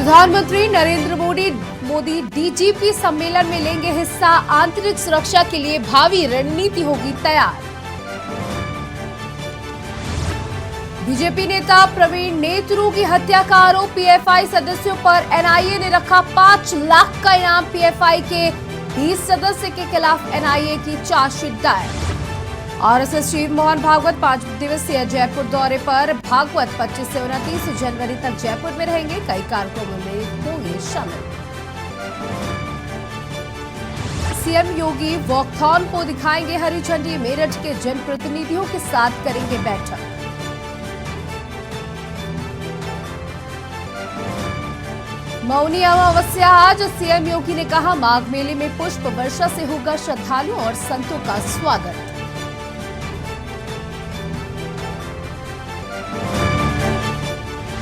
प्रधानमंत्री नरेंद्र मोदी डीजीपी सम्मेलन में लेंगे हिस्सा। आंतरिक सुरक्षा के लिए भावी रणनीति होगी तैयार। बीजेपी नेता प्रवीण नेतरू की हत्या का आरोप पीएफआई सदस्यों पर एनआईए ने रखा 5 लाख का इनाम। पीएफआई के 20 सदस्य के खिलाफ एनआईए की चार्जशीट दायर। आरएसएस चीफ मोहन भागवत 5 दिवसीय जयपुर दौरे पर। भागवत 25 से 29 जनवरी तक जयपुर में रहेंगे। कई कार्यक्रमों में होंगे शामिल। सीएम योगी वॉकथॉन को दिखाएंगे हरी झंडी। मेरठ के जनप्रतिनिधियों के साथ करेंगे बैठक। मौनी अमावस्या आज। सीएम योगी ने कहा माघ मेले में पुष्प वर्षा से होगा श्रद्धालुओं और संतों का स्वागत।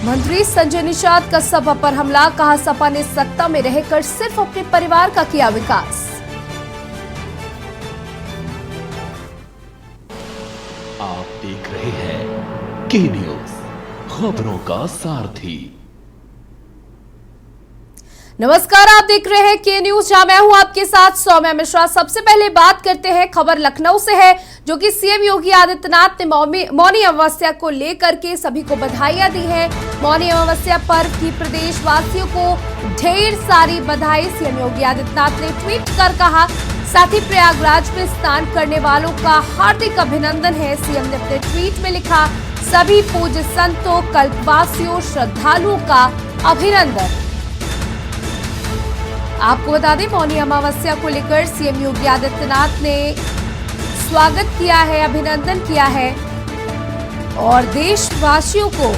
मंत्री संजय निषाद का सपा पर हमला। कहा सपा ने सत्ता में रहकर सिर्फ अपने परिवार का किया विकास। आप देख रहे हैं के न्यूज, खबरों का सारथी। नमस्कार, आप देख रहे हैं के न्यूज, जहां मैं हूं आपके साथ सौम्या मिश्रा। सबसे पहले बात करते हैं, खबर लखनऊ से है, जो कि सीएम योगी आदित्यनाथ ने मौनी अमावस्या को लेकर के सभी को बधाइयां दी हैं। मौनी अमावस्या पर्व की प्रदेशवासियों को ढेर सारी बधाई सीएम योगी आदित्यनाथ ने ट्वीट कर कहा। साथ ही प्रयागराज में स्नान करने वालों का हार्दिक अभिनंदन है। सीएम ने अपने ट्वीट में लिखा, सभी पूज्य संतों, कल्पवासियों, श्रद्धालुओं का अभिनंदन। आपको बता दें, मौनी अमावस्या को लेकर सीएम योगी आदित्यनाथ ने स्वागत किया है, अभिनंदन किया है और देशवासियों को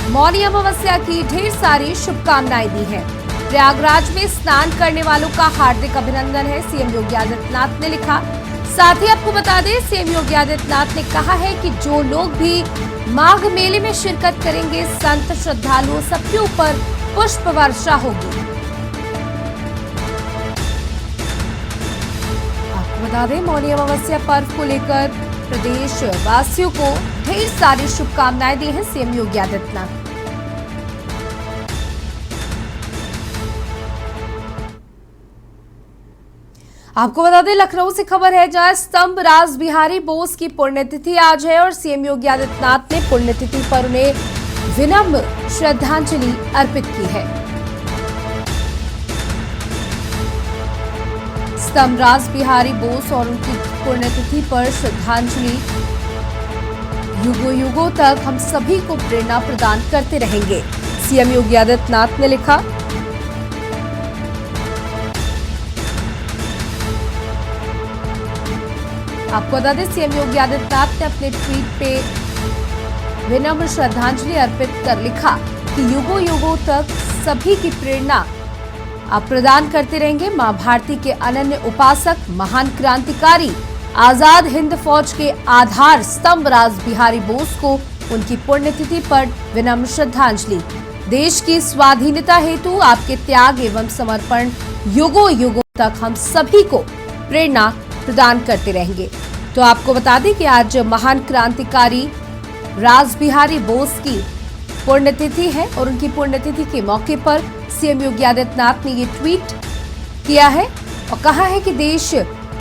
मौनी अमावस्या की ढेर सारी शुभकामनाएं दी हैं। प्रयागराज में स्नान करने वालों का हार्दिक अभिनंदन है, सीएम योगी आदित्यनाथ ने लिखा। साथ ही आपको बता दें, सीएम योगी आदित्यनाथ ने कहा है कि जो लोग भी माघ मेले में शिरकत करेंगे, संत श्रद्धालुओं सबके ऊपर पुष्प वर्षा होगी। बता दें, मौनी अमावस्या पर्व को लेकर प्रदेश वासियों को ढेर सारी शुभकामनाएं दी हैं सीएम योगी आदित्यनाथ। आपको बता दें, लखनऊ से खबर है, जहां स्तंभ राज बिहारी बोस की पुण्यतिथि आज है और सीएम योगी आदित्यनाथ ने पुण्यतिथि पर उन्हें विनम्र श्रद्धांजलि अर्पित की है। स्तंभ राज बिहारी बोस और उनकी पुण्यतिथि पर श्रद्धांजलि युगों युगों तक हम सभी को प्रेरणा प्रदान करते रहेंगे, सीएम योगी आदित्यनाथ ने लिखा। आपको बता दें, सीएम योगी आदित्यनाथ ने अपने ट्वीट पे विनम्र श्रद्धांजलि अर्पित कर लिखा कि युगों युगों तक सभी की प्रेरणा आप प्रदान करते रहेंगे। मां भारती के अनन्य उपासक, महान क्रांतिकारी, आजाद हिंद फौज के आधार स्तंभ राज बिहारी बोस को उनकी पुण्यतिथि पर विनम्र श्रद्धांजलि। देश की स्वाधीनता हेतु आपके त्याग एवं समर्पण युगों युगों तक हम सभी को प्रेरणा प्रदान करते रहेंगे। तो आपको बता दें कि आज महान क्रांतिकारी राज बिहारी बोस की पुण्यतिथि है और उनकी पुण्यतिथि के मौके पर सीएम योगी आदित्यनाथ ने ये ट्वीट किया है और कहा है कि देश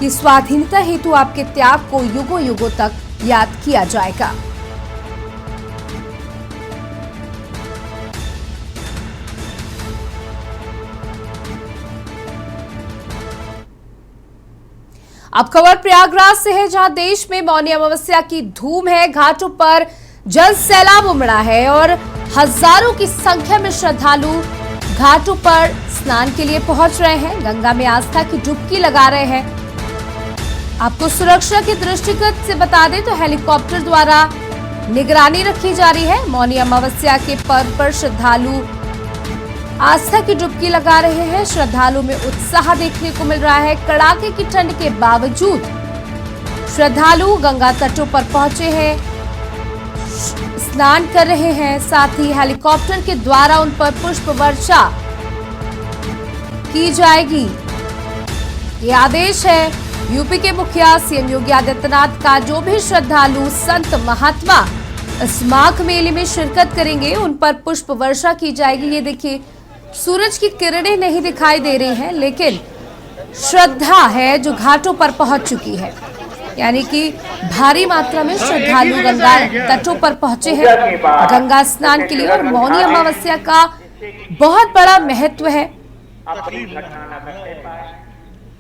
की स्वाधीनता हेतु आपके त्याग को युगों युगों तक याद किया जाएगा। अब खबर प्रयागराज से है, जहां देश में मौनी अमावस्या की धूम है। घाटों पर जल सैलाब उमड़ा है और हजारों की संख्या में श्रद्धालु घाटों पर स्नान के लिए पहुंच रहे हैं, गंगा में आस्था की डुबकी लगा रहे हैं। आपको सुरक्षा के दृष्टिगत से बता दें तो हेलीकॉप्टर द्वारा निगरानी रखी जा रही है। मौनी अमावस्या के पर्व पर श्रद्धालु आस्था की डुबकी लगा रहे हैं। श्रद्धालुओं में उत्साह देखने को मिल रहा है। कड़ाके की ठंड के बावजूद श्रद्धालु गंगा तटों पर पहुंचे हैं, स्नान कर रहे हैं। साथ ही हेलीकॉप्टर के द्वारा उन पर पुष्प वर्षा की जाएगी, ये आदेश है यूपी के मुखिया सीएम योगी आदित्यनाथ का। जो भी श्रद्धालु संत महात्मा इस माघ मेले में शिरकत करेंगे उन पर पुष्प वर्षा की जाएगी। ये देखिए सूरज की किरणें नहीं दिखाई दे रही हैं, लेकिन श्रद्धा है जो घाटों पर पहुंच चुकी है। यानी कि भारी मात्रा में श्रद्धालु गंगा तटों पर पहुंचे हैं गंगा स्नान के लिए। और मौनी अमावस्या का बहुत बड़ा महत्व है,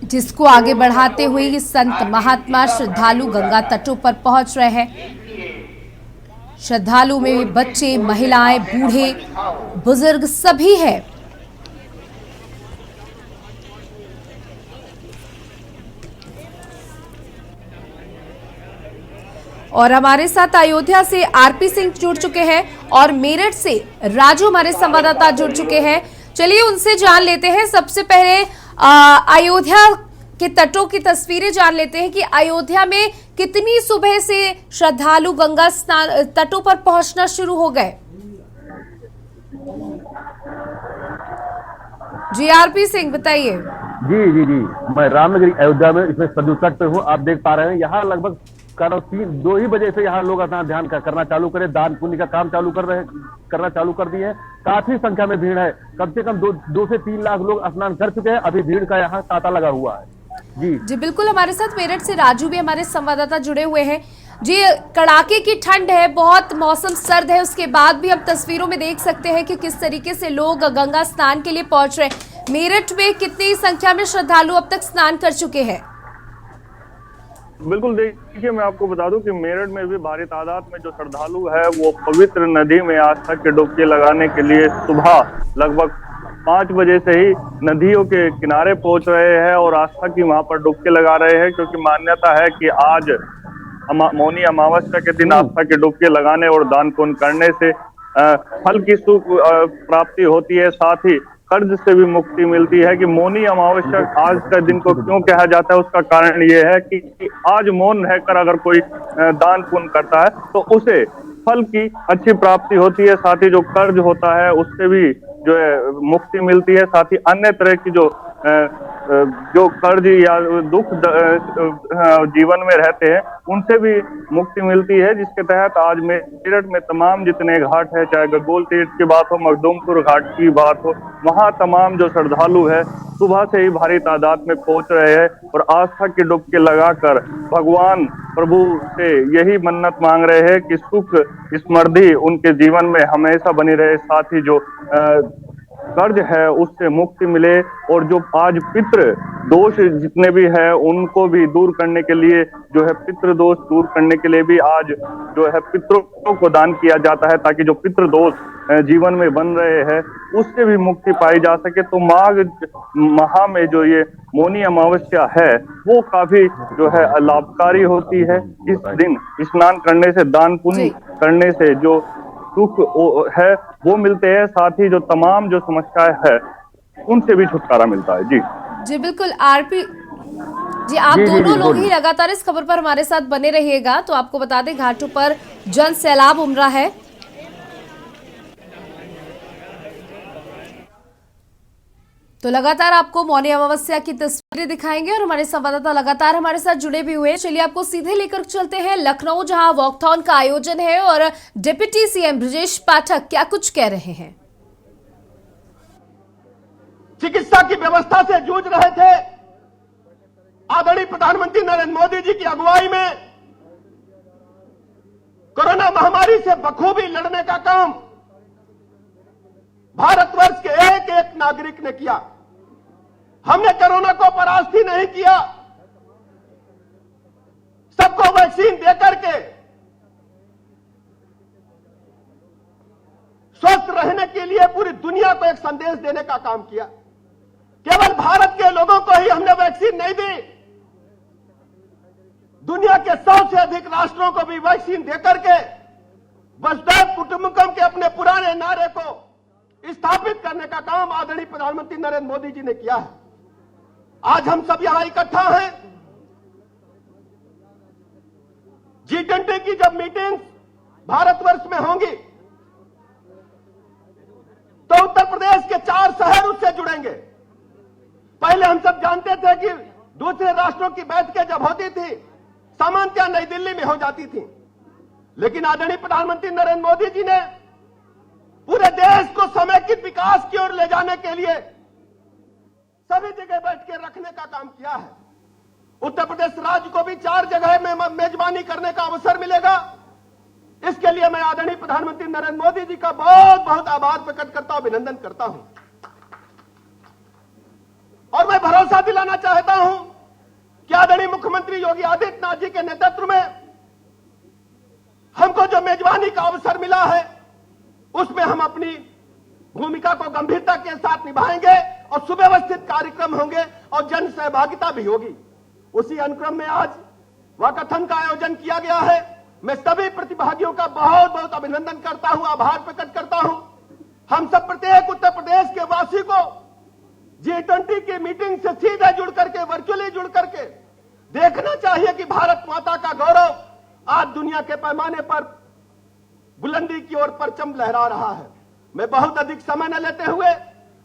जिसको आगे बढ़ाते हुए ये संत महात्मा श्रद्धालु गंगा तटों पर पहुंच रहे हैं। श्रद्धालु में बच्चे, महिलाएं, बूढ़े, बुजुर्ग सभी हैं। और हमारे साथ अयोध्या से आरपी सिंह जुड़ चुके हैं और मेरठ से राजू हमारे संवाददाता जुड़ चुके हैं। चलिए उनसे जान लेते हैं। सबसे पहले अयोध्या के तटों की तस्वीरें जान लेते हैं कि अयोध्या में कितनी सुबह से श्रद्धालु गंगा स्नान तटों पर पहुंचना शुरू हो गए। जी आरपी सिंह बताइए। जी मैं रामनगरी अयोध्या में इसमें सरयू तट पे हूँ। आप देख पा रहे हैं यहाँ लगभग 2 ही बजे से यहाँ लोग अपना ध्यान करना चालू करे, दान पुण्य का काम करना चालू कर दिए हैं। काफी संख्या में भीड़ है, कम से कम 2 से 3 लाख लोग स्नान कर चुके हैं। अभी भीड़ का यहाँ तांता लगा हुआ है। जी बिल्कुल, हमारे साथ मेरठ से राजू भी हमारे संवाददाता जुड़े हुए हैं। जी, कड़ाके की ठंड है, बहुत मौसम सर्द है, उसके बाद भी हम तस्वीरों में देख सकते हैं कि किस तरीके से लोग गंगा स्नान के लिए पहुंच रहे हैं। मेरठ में कितनी संख्या में श्रद्धालु अब तक स्नान कर चुके हैं? बिल्कुल, देखिए मैं आपको बता दूं कि मेरठ में भी भारी तादाद में जो श्रद्धालु है वो पवित्र नदी में आस्था की डुबकी लगाने के लिए सुबह लगभग 5 बजे से ही नदियों के किनारे पहुंच रहे हैं और आस्था की वहां पर डुबकी लगा रहे हैं, क्योंकि मान्यता है कि आज मौनी अमावस्या के दिन आस्था की डुबकी लगाने और दान पुण्य करने से फल की सुख प्राप्ति होती है, साथ ही कर्ज से भी मुक्ति मिलती है। कि मौनी अमावस्या आज का दिन को क्यों कहा जाता है, उसका कारण ये है कि आज मौन रहकर अगर कोई दान पुण्य करता है तो उसे फल की अच्छी प्राप्ति होती है, साथ ही जो कर्ज होता है उससे भी जो है मुक्ति मिलती है, साथ ही अन्य तरह की जो कर्ज या दुख जीवन में रहते हैं उनसे भी मुक्ति मिलती है। जिसके तहत आज मेरठ में तमाम जितने घाट है, चाहे गगोल तीर्थ की बात हो, मखदूमपुर घाट की बात हो, वहां तमाम जो श्रद्धालु है सुबह से ही भारी तादाद में पहुंच रहे हैं और आस्था की डुबकी लगाकर भगवान प्रभु से यही मन्नत मांग रहे हैं कि सुख समृद्धि उनके जीवन में हमेशा बनी रहे, साथ ही जो कर्ज है उससे मुक्ति मिले और जो आज पितृ दोष जितने भी है उनको भी दूर करने के लिए जो है पितृ दोष दूर करने के लिए भी आज जो है पितरों को दान किया जाता है, ताकि जो पितृ दोष जीवन में बन रहे हैं उससे भी मुक्ति पाई जा सके। तो माघ माह में जो ये मौनी अमावस्या है वो काफी जो है लाभकारी होती है। इस दिन स्नान करने से, दान पुण्य करने से जो सुख है वो मिलते हैं, साथ ही जो तमाम जो समस्याएं है उनसे भी छुटकारा मिलता है। जी बिल्कुल आरपी जी, आप दोनों लोग ही लगातार इस खबर पर हमारे साथ बने रहिएगा। तो आपको बता दें घाटों पर जन सैलाब उमड़ा है। तो लगातार आपको मौनी अमावस्या की तस्वीरें दिखाएंगे और हमारे संवाददाता लगातार हमारे साथ जुड़े भी हुए हैं। चलिए आपको सीधे लेकर चलते हैं लखनऊ, जहां वॉकथॉन का आयोजन है और डिप्टी सीएम ब्रजेश पाठक क्या कुछ कह रहे हैं। चिकित्सा की व्यवस्था से जूझ रहे थे, आदरणीय प्रधानमंत्री नरेंद्र मोदी जी की अगुवाई में कोरोना महामारी से बखूबी लड़ने का काम भारतवर्ष के एक एक नागरिक ने किया। हमने कोरोना को परास्त ही नहीं किया, सबको वैक्सीन देकर के स्वस्थ रहने के लिए पूरी दुनिया को एक संदेश देने का काम किया। केवल भारत के लोगों को ही हमने वैक्सीन नहीं दी, दुनिया के 100 से अधिक राष्ट्रों को भी वैक्सीन देकर के वसुधैव कुटुंबकम के अपने पुराने नारे को स्थापित करने का काम आदरणीय प्रधानमंत्री नरेंद्र मोदी जी ने किया है। आज हम सब यहां इकट्ठा हैं। G20 की जब मीटिंग्स भारतवर्ष में होंगी तो उत्तर प्रदेश के 4 शहर उससे जुड़ेंगे। पहले हम सब जानते थे कि दूसरे राष्ट्रों की बैठकें जब होती थी सामान्यतः नई दिल्ली में हो जाती थी, लेकिन आदरणीय प्रधानमंत्री नरेंद्र मोदी जी ने पूरे देश को समेट समेकित विकास की ओर ले जाने के लिए सभी जगह बैठ के रखने का काम किया है। उत्तर प्रदेश राज्य को भी 4 जगह में मेजबानी करने का अवसर मिलेगा। इसके लिए मैं आदरणीय प्रधानमंत्री नरेंद्र मोदी जी का बहुत बहुत आभार प्रकट करता हूं, अभिनंदन करता हूं। और मैं भरोसा दिलाना चाहता हूं कि आदरणीय मुख्यमंत्री योगी आदित्यनाथ जी के नेतृत्व में हमको जो मेजबानी का अवसर मिला है उसमें हम अपनी भूमिका को गंभीरता के साथ निभाएंगे और सुव्यवस्थित कार्यक्रम होंगे और जन सहभागिता भी होगी। उसी अनुक्रम में आज वाकाथन का आयोजन किया गया है। मैं सभी प्रतिभागियों का बहुत बहुत अभिनंदन करता हूं, आभार प्रकट करता हूं। हम सब प्रत्येक उत्तर प्रदेश के वासी को G20 की मीटिंग से सीधे जुड़ करके, वर्चुअली जुड़ करके देखना चाहिए कि भारत माता का गौरव आज दुनिया के पैमाने पर बुलंदी की ओर परचम लहरा रहा है। मैं बहुत अधिक समय न लेते हुए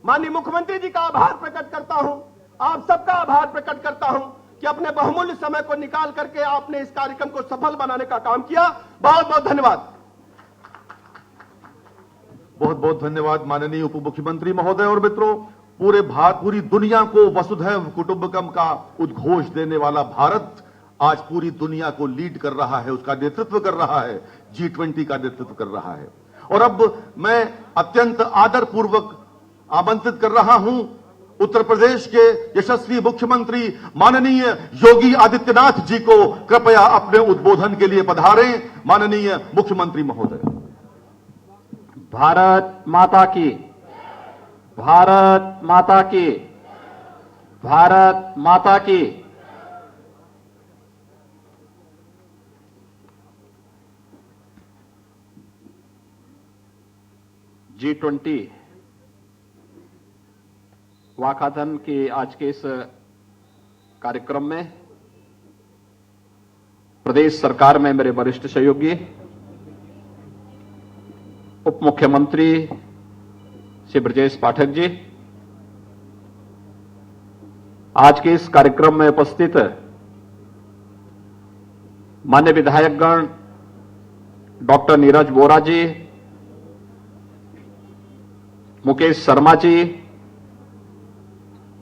माननीय मुख्यमंत्री जी का आभार प्रकट करता हूं, आप सबका आभार प्रकट करता हूं कि अपने बहुमूल्य समय को निकाल करके आपने इस कार्यक्रम को सफल बनाने का काम किया। बहुत बहुत धन्यवाद। बहुत बहुत धन्यवाद माननीय उप मुख्यमंत्री महोदय। और मित्रों, पूरी दुनिया को वसुधैव कुटुंबकम का उद्घोष देने वाला भारत आज पूरी दुनिया को लीड कर रहा है, उसका नेतृत्व कर रहा है, G20 का नेतृत्व कर रहा है। और अब मैं अत्यंत आदरपूर्वक आमंत्रित कर रहा हूं उत्तर प्रदेश के यशस्वी मुख्यमंत्री माननीय योगी आदित्यनाथ जी को, कृपया अपने उद्बोधन के लिए पधारें। माननीय मुख्यमंत्री महोदय। भारत माता की, भारत माता की, भारत माता की। G20 वाकाथन के आज के इस कार्यक्रम में प्रदेश सरकार में मेरे वरिष्ठ सहयोगी उप मुख्यमंत्री श्री ब्रजेश पाठक जी, आज के इस कार्यक्रम में उपस्थित मान्य विधायकगण डॉक्टर नीरज वोरा जी, मुकेश शर्मा जी,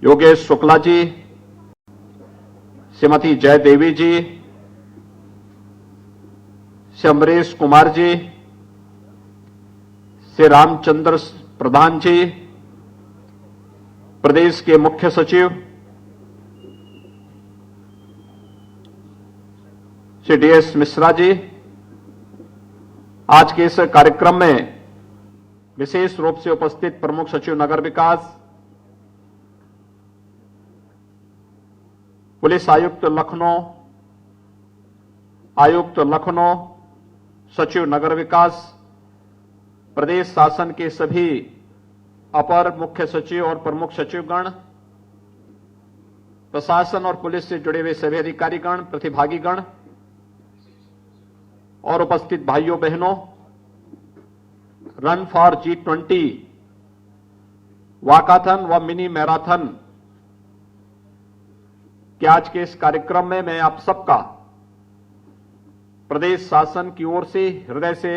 योगेश शुक्ला जी, श्रीमती जय देवी जी, श्री अमरीश कुमार जी, श्री रामचंद्र प्रधान जी, प्रदेश के मुख्य सचिव श्री DS मिश्रा जी, आज के इस कार्यक्रम में विशेष रूप से उपस्थित प्रमुख सचिव नगर विकास, पुलिस आयुक्त लखनऊ, सचिव नगर विकास, प्रदेश शासन के सभी अपर मुख्य सचिव और प्रमुख सचिवगण, प्रशासन और पुलिस से जुड़े हुए सभी अधिकारीगण, प्रतिभागीगण और उपस्थित भाइयों बहनों, रन फॉर G20 वाकाथन व मिनी मैराथन के आज के इस कार्यक्रम में मैं आप सबका प्रदेश शासन की ओर से हृदय से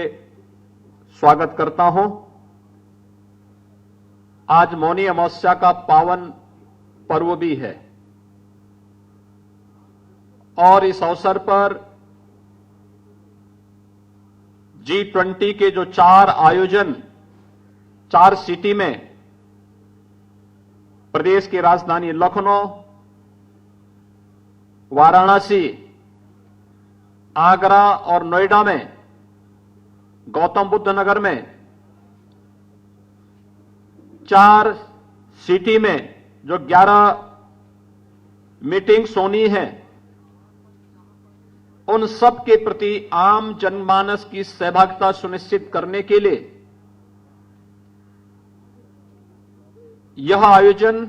स्वागत करता हूं। आज मौनी अमावस्या का पावन पर्व भी है और इस अवसर पर G20 के जो 4 आयोजन 4 सिटी में प्रदेश की राजधानी लखनऊ, वाराणसी, आगरा और नोएडा में, गौतम बुद्ध नगर में 4 सिटी में जो 11 मीटिंग्स होनी है, उन सब के प्रति आम जनमानस की सहभागिता सुनिश्चित करने के लिए यह आयोजन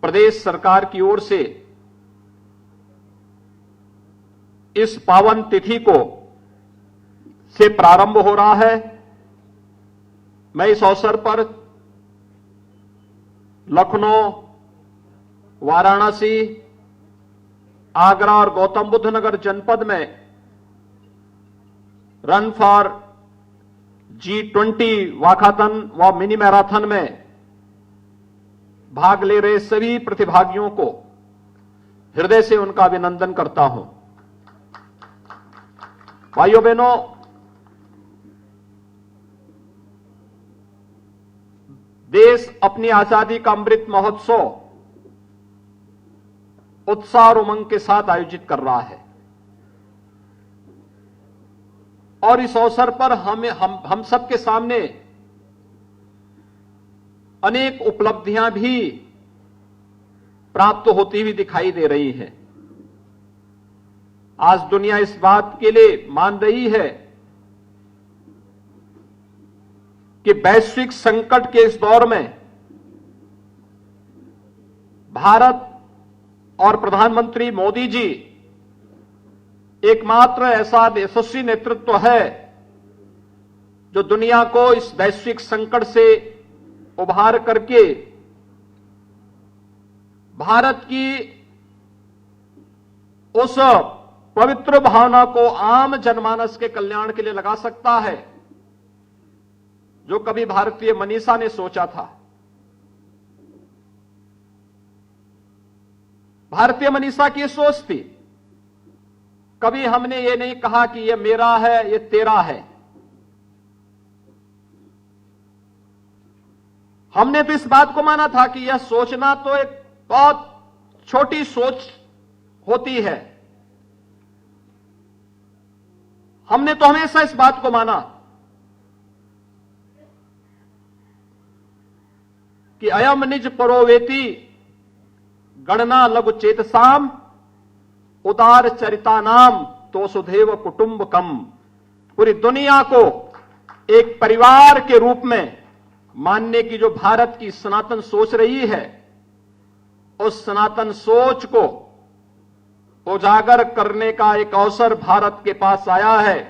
प्रदेश सरकार की ओर से इस पावन तिथि को से प्रारंभ हो रहा है। मैं इस अवसर पर लखनऊ, वाराणसी, आगरा और गौतम बुद्ध नगर जनपद में रन फॉर G20 वाकाथन व मिनी मैराथन में भाग ले रहे सभी प्रतिभागियों को हृदय से उनका अभिनंदन करता हूं। भाइयों बहनों, देश अपनी आजादी का अमृत महोत्सव उत्साह और उमंग के साथ आयोजित कर रहा है और इस अवसर पर हम सबके सामने अनेक उपलब्धियां भी प्राप्त होती हुई दिखाई दे रही हैं। आज दुनिया इस बात के लिए मान रही है कि वैश्विक संकट के इस दौर में भारत और प्रधानमंत्री मोदी जी एकमात्र ऐसा यशस्वी नेतृत्व है जो दुनिया को इस वैश्विक संकट से उभार करके भारत की उस पवित्र भावना को आम जनमानस के कल्याण के लिए लगा सकता है जो कभी भारतीय मनीषा ने सोचा था। भारतीय मनीषा की सोच थी, कभी हमने ये नहीं कहा कि ये मेरा है, ये तेरा है। हमने तो इस बात को माना था कि यह सोचना तो एक बहुत छोटी सोच होती है। हमने तो हमेशा इस बात को माना कि अयम निज परोवेति गणना लघु चेतसाम उदार चरिता नाम तो सुधेव कुटुंबकम। पूरी दुनिया को एक परिवार के रूप में मानने की जो भारत की सनातन सोच रही है, उस सनातन सोच को उजागर करने का एक अवसर भारत के पास आया है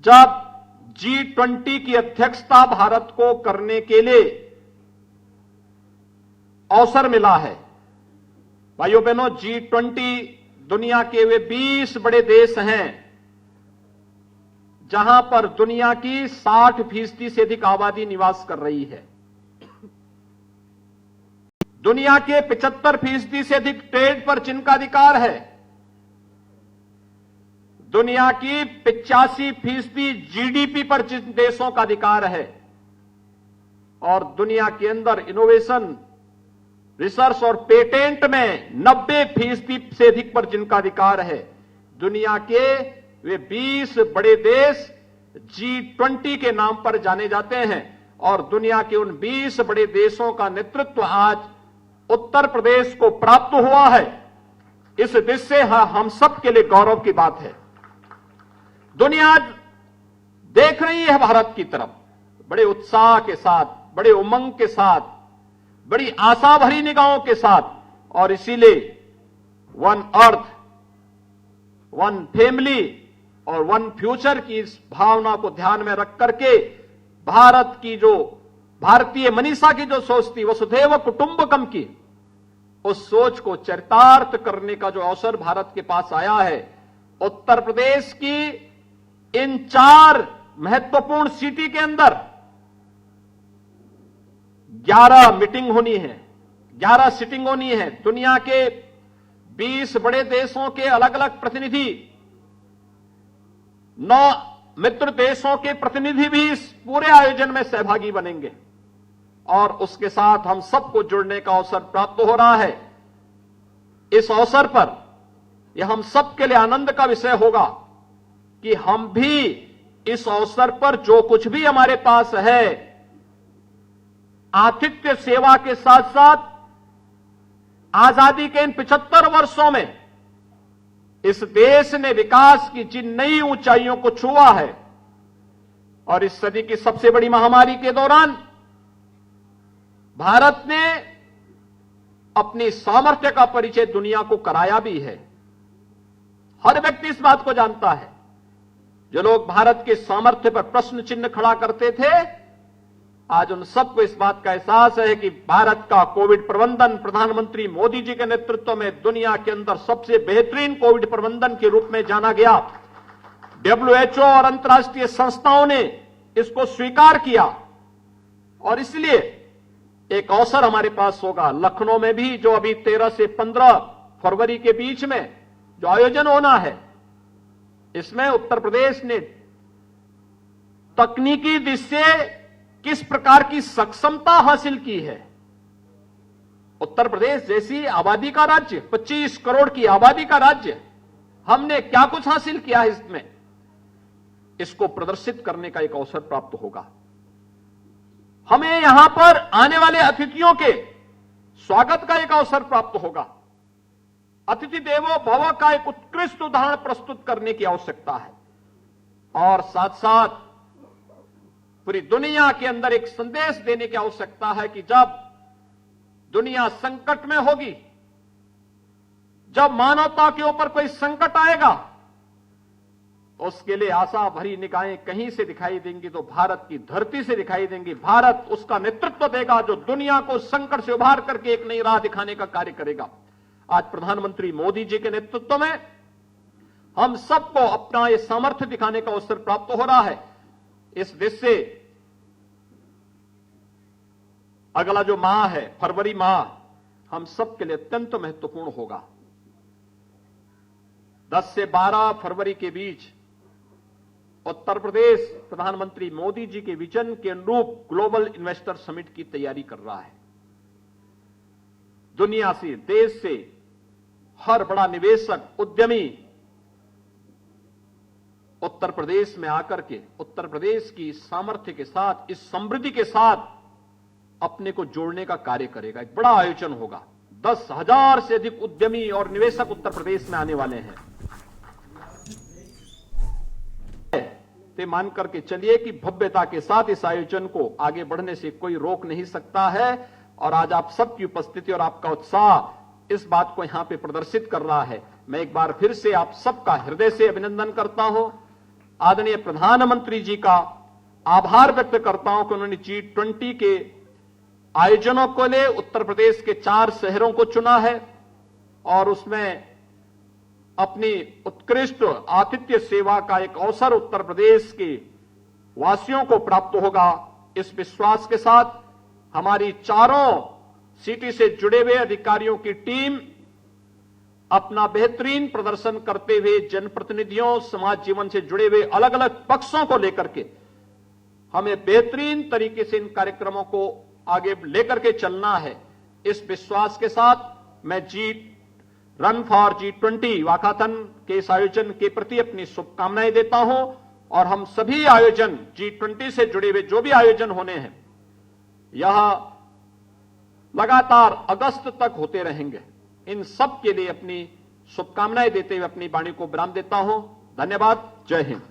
जब G20 की अध्यक्षता भारत को करने के लिए अवसर मिला है। भाइयों बहनों, G20 दुनिया के वे 20 बड़े देश हैं जहां पर दुनिया की 60% से अधिक आबादी निवास कर रही है। दुनिया के 75% से अधिक ट्रेड पर जिनका अधिकार है। दुनिया की 85% जीडीपी पर जिन देशों का अधिकार है और दुनिया के अंदर इनोवेशन, रिसर्च और पेटेंट में 90% से अधिक पर जिनका अधिकार है। दुनिया के वे 20 बड़े देश G20 के नाम पर जाने जाते हैं और दुनिया के उन 20 बड़े देशों का नेतृत्व आज उत्तर प्रदेश को प्राप्त हुआ है। इस दिश से हम सब के लिए गौरव की बात है। दुनिया आज देख रही है भारत की तरफ बड़े उत्साह के साथ, बड़े उमंग के साथ, बड़ी आशा भरी निगाहों के साथ, और इसीलिए वन अर्थ, वन फैमिली और वन फ्यूचर की इस भावना को ध्यान में रख करके भारत की जो भारतीय मनीषा की जो सोच थी वसुधैव कुटुंबकम की, उस सोच को चरितार्थ करने का जो अवसर भारत के पास आया है। उत्तर प्रदेश की इन 4 महत्वपूर्ण सिटी के अंदर 11 मीटिंग होनी है, 11 सिटिंग होनी है। दुनिया के 20 बड़े देशों के अलग अलग प्रतिनिधि, 9 मित्र देशों के प्रतिनिधि भी इस पूरे आयोजन में सहभागी बनेंगे और उसके साथ हम सबको जुड़ने का अवसर प्राप्त हो रहा है। इस अवसर पर यह हम सबके लिए आनंद का विषय होगा कि हम भी इस अवसर पर जो कुछ भी हमारे पास है, आतिथ्य सेवा के साथ साथ आजादी के इन 75 वर्षों में इस देश ने विकास की जिन नई ऊंचाइयों को छुआ है और इस सदी की सबसे बड़ी महामारी के दौरान भारत ने अपनी सामर्थ्य का परिचय दुनिया को कराया भी है। हर व्यक्ति इस बात को जानता है। जो लोग भारत के सामर्थ्य पर प्रश्न चिन्ह खड़ा करते थे, आज उन सबको इस बात का एहसास है कि भारत का कोविड प्रबंधन प्रधानमंत्री मोदी जी के नेतृत्व में दुनिया के अंदर सबसे बेहतरीन कोविड प्रबंधन के रूप में जाना गया। WHO और अंतर्राष्ट्रीय संस्थाओं ने इसको स्वीकार किया और इसलिए एक अवसर हमारे पास होगा लखनऊ में भी, जो अभी 13 से 15 फरवरी के बीच में जो आयोजन होना है, इसमें उत्तर प्रदेश ने तकनीकी दृष्टि से किस प्रकार की सक्षमता हासिल की है। उत्तर प्रदेश जैसी आबादी का राज्य, 25 करोड़ की आबादी का राज्य, हमने क्या कुछ हासिल किया है इसमें, इसको प्रदर्शित करने का एक अवसर प्राप्त होगा। हमें यहां पर आने वाले अतिथियों के स्वागत का एक अवसर प्राप्त होगा। अतिथि देवो भव का एक उत्कृष्ट उदाहरण प्रस्तुत करने की आवश्यकता है और साथ साथ पूरी दुनिया के अंदर एक संदेश देने की आवश्यकता है कि जब दुनिया संकट में होगी, जब मानवता के ऊपर कोई संकट आएगा, उसके लिए आशा भरी निगाहें कहीं से दिखाई देंगी तो भारत की धरती से दिखाई देंगी। भारत उसका नेतृत्व देगा जो दुनिया को संकट से उभार करके एक नई राह दिखाने का कार्य करेगा। आज प्रधानमंत्री मोदी जी के नेतृत्व में हम सबको अपना ये सामर्थ्य दिखाने का अवसर प्राप्त हो रहा है। इस देश से अगला जो माह है, फरवरी माह, हम सबके लिए अत्यंत महत्वपूर्ण होगा। 10 से 12 फरवरी के बीच उत्तर प्रदेश प्रधानमंत्री मोदी जी के विजन के अनुरूप ग्लोबल इन्वेस्टर समिट की तैयारी कर रहा है। दुनिया से, देश से हर बड़ा निवेशक, उद्यमी उत्तर प्रदेश में आकर के उत्तर प्रदेश की सामर्थ्य के साथ, इस समृद्धि के साथ अपने को जोड़ने का कार्य करेगा। एक बड़ा आयोजन होगा। 10,000 से अधिक उद्यमी और निवेशक उत्तर प्रदेश में आने वाले हैं। ते मान करके चलिए कि भव्यता के साथ इस आयोजन को आगे बढ़ने से कोई रोक नहीं सकता है और आज आप सबकी उपस्थिति और आपका उत्साह इस बात को यहां पे प्रदर्शित कर रहा है। मैं एक बार फिर से आप सबका हृदय से अभिनंदन करता हूं। आदरणीय प्रधानमंत्री जी का आभार व्यक्त करता हूं कि उन्होंने G20 के आयोजनों को ले उत्तर प्रदेश के 4 शहरों को चुना है और उसमें अपनी उत्कृष्ट आतिथ्य सेवा का एक अवसर उत्तर प्रदेश के वासियों को प्राप्त होगा। इस विश्वास के साथ हमारी चारों सिटी से जुड़े हुए अधिकारियों की टीम अपना बेहतरीन प्रदर्शन करते हुए जनप्रतिनिधियों, समाज जीवन से जुड़े हुए अलग अलग पक्षों को लेकर के हमें बेहतरीन तरीके से इन कार्यक्रमों को आगे लेकर के चलना है। इस विश्वास के साथ मैं रन फॉर G20 वाकाथन के इस आयोजन के प्रति अपनी शुभकामनाएं देता हूं और हम सभी आयोजन G20 से जुड़े हुए जो भी आयोजन होने हैं यह लगातार अगस्त तक होते रहेंगे। इन सब के लिए अपनी शुभकामनाएं देते हुए अपनी वाणी को विराम देता हूं। धन्यवाद। जय हिंद।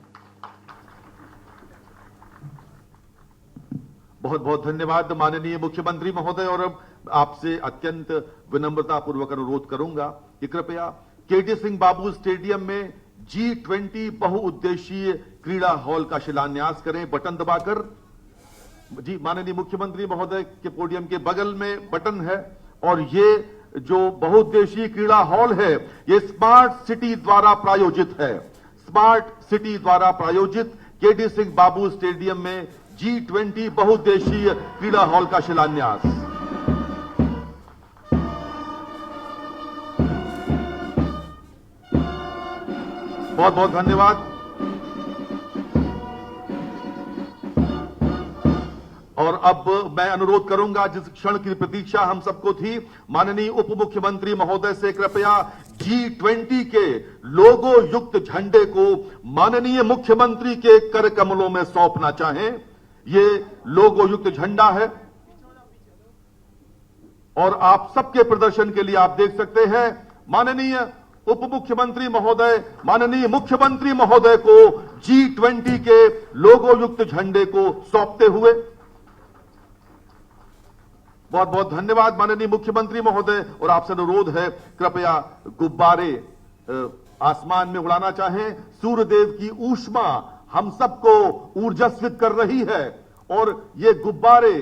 बहुत बहुत धन्यवाद माननीय मुख्यमंत्री महोदय। और अब आपसे अत्यंत विनम्रता पूर्वक अनुरोध करूंगा कि कृपया केडी सिंह बाबू स्टेडियम में G20 बहुउद्देशीय क्रीड़ा हॉल का शिलान्यास करें बटन दबाकर। जी, माननीय मुख्यमंत्री महोदय के पोडियम के बगल में बटन है और ये जो बहुउद्देशीय क्रीड़ा हॉल है ये स्मार्ट सिटी द्वारा प्रायोजित है। स्मार्ट सिटी द्वारा प्रायोजित केडी सिंह बाबू स्टेडियम में G20 बहुउद्देशीय क्रीड़ा हॉल का शिलान्यास। बहुत बहुत धन्यवाद। और अब मैं अनुरोध करूंगा, जिस क्षण की प्रतीक्षा हम सबको थी, माननीय उप मुख्यमंत्री महोदय से कृपया G20 के लोगो युक्त झंडे को माननीय मुख्यमंत्री के कर कमलों में सौंपना चाहें। ये लोगो युक्त झंडा है और आप सबके प्रदर्शन के लिए आप देख सकते हैं माननीय उप मुख्यमंत्री महोदय, माननीय मुख्यमंत्री महोदय को G20 के लोगो युक्त झंडे को सौंपते हुए। बहुत बहुत धन्यवाद माननीय मुख्यमंत्री महोदय। और आपसे अनुरोध है कृपया गुब्बारे आसमान में उड़ाना चाहें। सूर्यदेव की ऊष्मा हम सबको ऊर्जास्वित कर रही है और ये गुब्बारे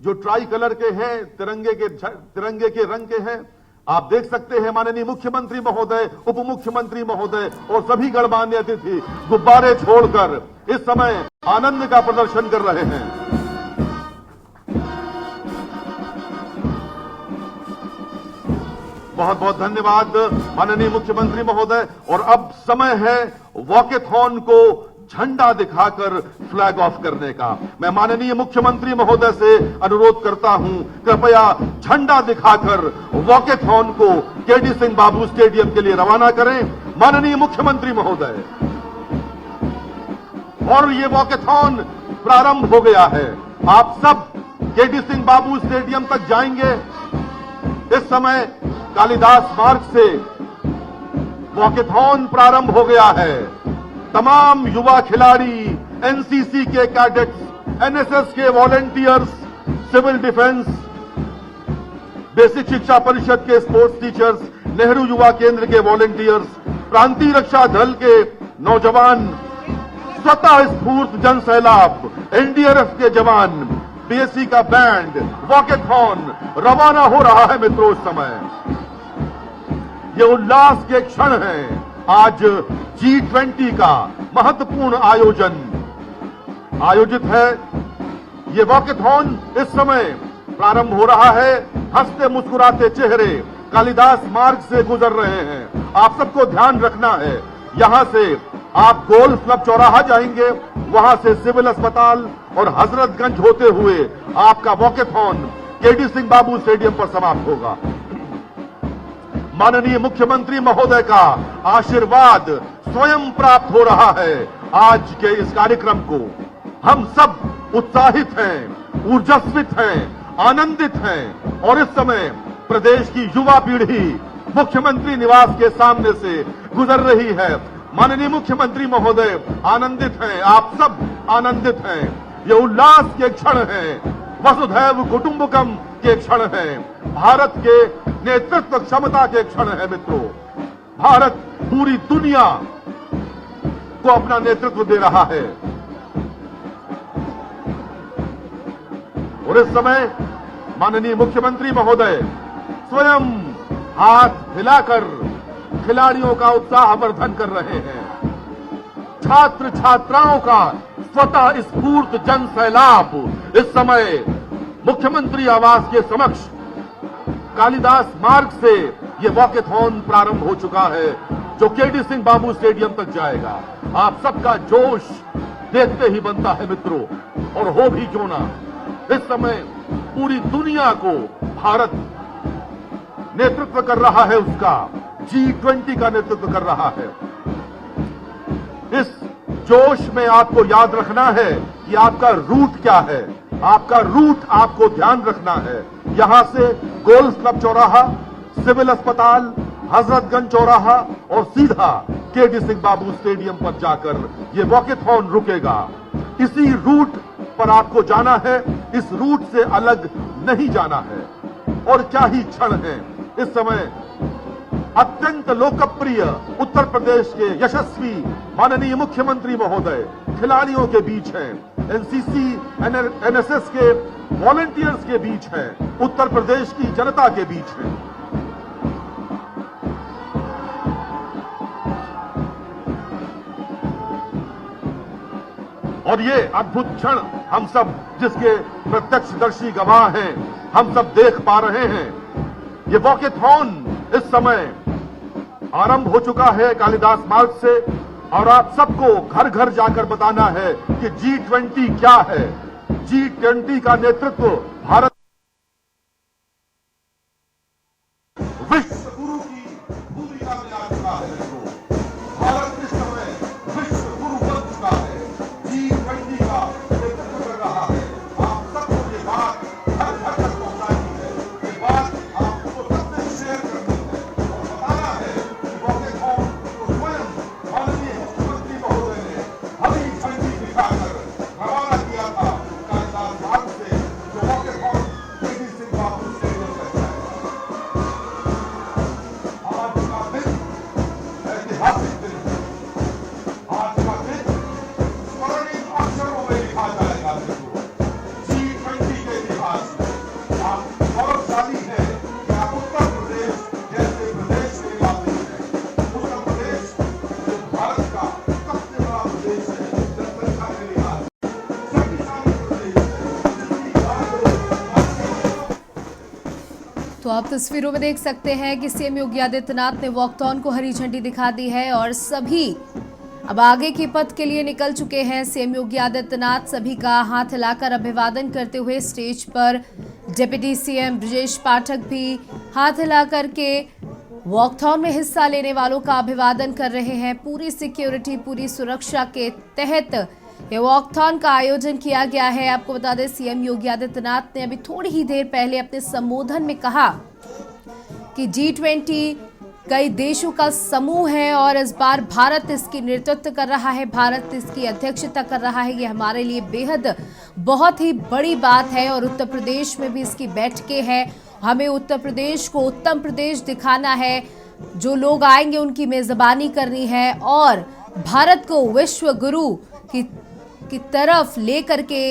जो ट्राई कलर के हैं, तिरंगे के रंग के हैं, आप देख सकते हैं माननीय मुख्यमंत्री महोदय, उप मुख्यमंत्री महोदय और सभी गणमान्य अतिथि गुब्बारे छोड़कर इस समय आनंद का प्रदर्शन कर रहे हैं। बहुत बहुत धन्यवाद माननीय मुख्यमंत्री महोदय। और अब समय है वॉकेथॉन को झंडा दिखाकर फ्लैग ऑफ करने का। मैं माननीय मुख्यमंत्री महोदय से अनुरोध करता हूं, कृपया झंडा दिखाकर वॉकेथॉन को केडी सिंह बाबू स्टेडियम के लिए रवाना करें। माननीय मुख्यमंत्री महोदय, और ये वॉकेथॉन प्रारंभ हो गया है। आप सब केडी सिंह बाबू स्टेडियम तक जाएंगे। इस समय कालिदास मार्ग से वॉकेथॉन प्रारंभ हो गया है। तमाम युवा खिलाड़ी, एनसीसी के कैडेट्स, एनएसएस के वॉलंटियर्स, सिविल डिफेंस, बेसिक शिक्षा परिषद के स्पोर्ट्स टीचर्स, नेहरू युवा केंद्र के वॉलंटियर्स, प्रांतीय रक्षा दल के नौजवान, स्वतः स्फूर्त जन सैलाब, एनडीआरएफ के जवान, पीएससी का बैंड, वॉकेथॉन रवाना हो रहा है। मित्रों, इस समय ये उल्लास के क्षण हैं। आज G20 का महत्वपूर्ण आयोजन आयोजित है। ये वॉकेथॉन इस समय प्रारंभ हो रहा है। हंसते मुस्कुराते चेहरे कालिदास मार्ग से गुजर रहे हैं। आप सबको ध्यान रखना है, यहां से आप गोल्फ क्लब चौराहा जाएंगे, वहां से सिविल अस्पताल और हजरतगंज होते हुए आपका वॉकेथॉन केडी सिंह बाबू स्टेडियम पर समाप्त होगा। माननीय मुख्यमंत्री महोदय का आशीर्वाद स्वयं प्राप्त हो रहा है। आज के इस कार्यक्रम को हम सब उत्साहित हैं, ऊर्जास्वित हैं, आनंदित हैं और इस समय प्रदेश की युवा पीढ़ी मुख्यमंत्री निवास के सामने से गुजर रही है। माननीय मुख्यमंत्री महोदय आनंदित हैं, आप सब आनंदित हैं। ये उल्लास के क्षण हैं, वसुधैव कुटुंबकम के क्षण हैं, भारत के नेतृत्व क्षमता के क्षण है। मित्रों, भारत पूरी दुनिया को अपना नेतृत्व दे रहा है और इस समय माननीय मुख्यमंत्री महोदय स्वयं हाथ हिलाकर खिलाड़ियों का उत्साहवर्धन कर रहे हैं। छात्र छात्राओं का स्वतः स्फूर्त जन सैलाब इस समय मुख्यमंत्री आवास के समक्ष कालिदास मार्ग से ये वॉकेथॉन प्रारंभ हो चुका है, जो केडी सिंह बाबू स्टेडियम तक जाएगा। आप सबका जोश देखते ही बनता है मित्रों, और हो भी क्यों ना। इस समय पूरी दुनिया को भारत नेतृत्व कर रहा है, उसका G20 का नेतृत्व कर रहा है। इस जोश में आपको याद रखना है कि आपका रूट क्या है। आपका रूट आपको ध्यान रखना है। यहां से गोल्फ क्लब चौराहा, सिविल अस्पताल, हजरतगंज चौराहा और सीधा केडी सिंह बाबू स्टेडियम पर जाकर यह वॉकेथॉन रुकेगा। इसी रूट पर आपको जाना है, इस रूट से अलग नहीं जाना है। और क्या ही क्षण है। इस समय अत्यंत लोकप्रिय उत्तर प्रदेश के यशस्वी माननीय मुख्यमंत्री महोदय खिलाड़ियों के बीच हैं, एनसीसी, एनएसएस के वॉलंटियर्स के बीच हैं, उत्तर प्रदेश की जनता के बीच हैं। और ये अद्भुत क्षण हम सब जिसके प्रत्यक्षदर्शी गवाह हैं, हम सब देख पा रहे हैं। ये वॉकेथॉन इस समय आरंभ हो चुका है कालिदास मार्ग से, और आप सबको घर घर जाकर बताना है कि G20 क्या है। G20 का नेतृत्व भारत विश्व गुरु की भूमिका में आ चुका है। भारत इस समय विश्व गुरु बन चुका है, G20 का नेतृत्व कर रहा है। आप सबको ये बात घर घर तक पहुंचानी है, ये बात आपको सबसे शेयर करनी है और बताना है कि वॉकेथॉन को स्वयं माननीय मुख्यमंत्री महोदय ने हरी झंडी दिखाकर रवाना किया था कालिदास मार्ग से, जो वॉकेथॉन तो आप तस्वीरों में देख सकते हैं कि सीएम योगी आदित्यनाथ ने वॉकथॉन को हरी झंडी दिखा दी है और सभी अब आगे के पथ के लिए निकल चुके हैं। सीएम योगी आदित्यनाथ सभी का हाथ हिलाकर अभिवादन करते हुए स्टेज पर डिप्टी सीएम ब्रजेश पाठक भी हाथ हिला करके वॉकथॉन में हिस्सा लेने वालों का अभिवादन कर रहे हैं। पूरी सिक्योरिटी, पूरी सुरक्षा के तहत ये वॉकथॉन का आयोजन किया गया है। आपको बता दें, सीएम योगी आदित्यनाथ ने अभी थोड़ी ही देर पहले अपने संबोधन में कहा कि G20 कई देशों का समूह है और इस बार भारत इसकी नेतृत्व कर रहा है, भारत इसकी अध्यक्षता कर रहा है। ये हमारे लिए बेहद बहुत ही बड़ी बात है और उत्तर प्रदेश में भी इसकी बैठकें हैं। हमें उत्तर प्रदेश को उत्तम प्रदेश दिखाना है, जो लोग आएंगे उनकी मेजबानी करनी है और भारत को विश्व गुरु की तरफ लेकर के